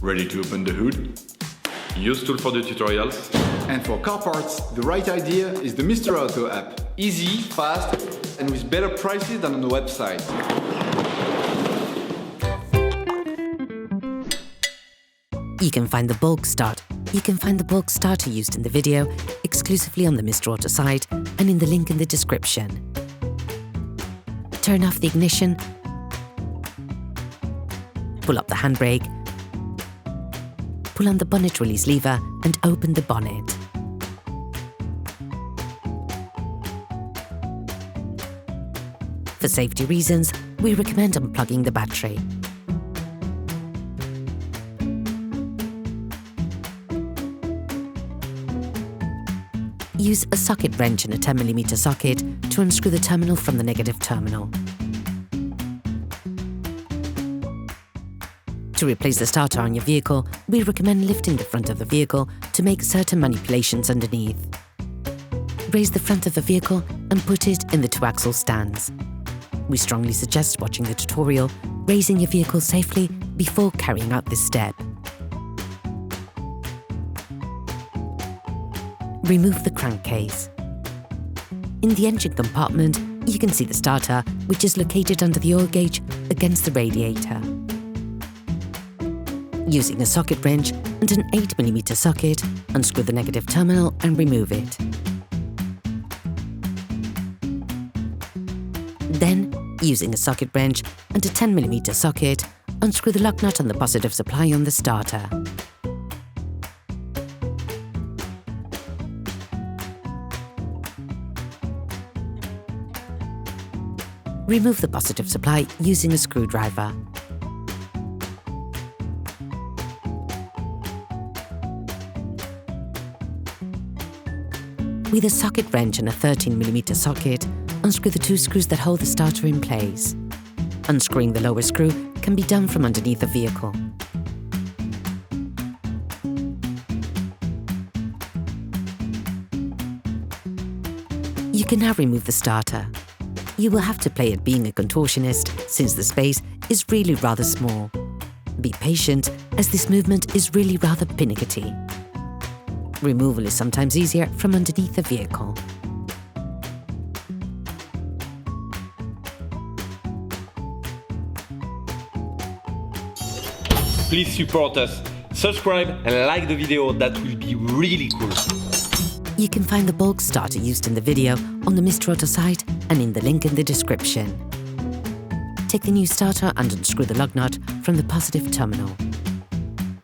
Ready to open the hood? UseTool for the tutorials. And for car parts, the right idea is the Mr. Auto app. Easy, fast, and with better prices than on the website. You can find the bulk starter used in the video exclusively on the Mr. Auto site and in the link in the description. Turn off the ignition, pull up the handbrake, pull on the bonnet release lever and open the bonnet. For safety reasons, we recommend unplugging the battery. Use a socket wrench and a 10mm socket to unscrew the terminal from the negative terminal. To replace the starter on your vehicle, we recommend lifting the front of the vehicle to make certain manipulations underneath. Raise the front of the vehicle and put it in the 2-axle stands. We strongly suggest watching the tutorial, raising your vehicle safely before carrying out this step. Remove the crankcase. In the engine compartment, you can see the starter, which is located under the oil gauge against the radiator. Using a socket wrench and an 8mm socket, unscrew the negative terminal and remove it. Then, using a socket wrench and a 10mm socket, unscrew the lock nut on the positive supply on the starter. Remove the positive supply using a screwdriver. With a socket wrench and a 13mm socket, unscrew the 2 screws that hold the starter in place. Unscrewing the lower screw can be done from underneath the vehicle. You can now remove the starter. You will have to play at being a contortionist since the space is really rather small. Be patient, as this movement is really rather finickity. Removal is sometimes easier from underneath the vehicle. Please support us, subscribe and like the video, that will be really cool. You can find the bulk starter used in the video on the Mr. Auto site and in the link in the description. Take the new starter and unscrew the lug nut from the positive terminal.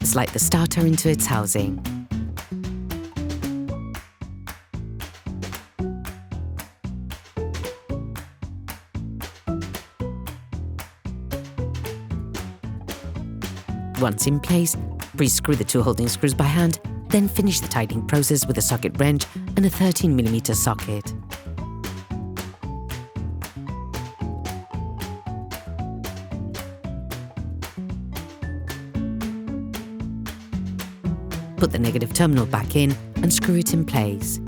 Slide the starter into its housing. Once in place, pre-screw the 2 holding screws by hand, then finish the tightening process with a socket wrench and a 13mm socket. Put the negative terminal back in and screw it in place.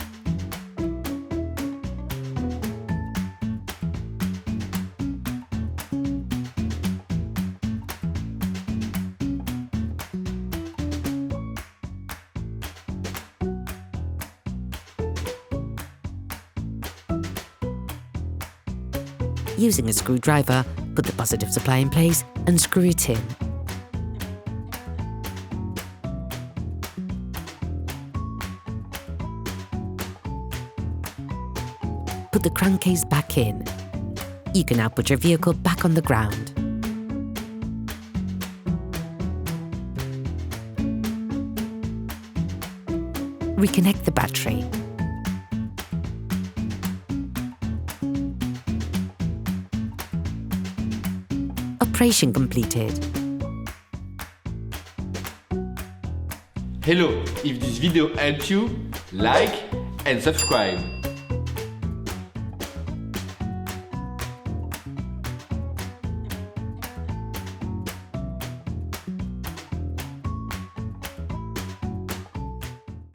Using a screwdriver, put the positive supply in place and screw it in. Put the crankcase back in. You can now put your vehicle back on the ground. Reconnect the battery. Operation completed. Hello, if this video helped you, like and subscribe.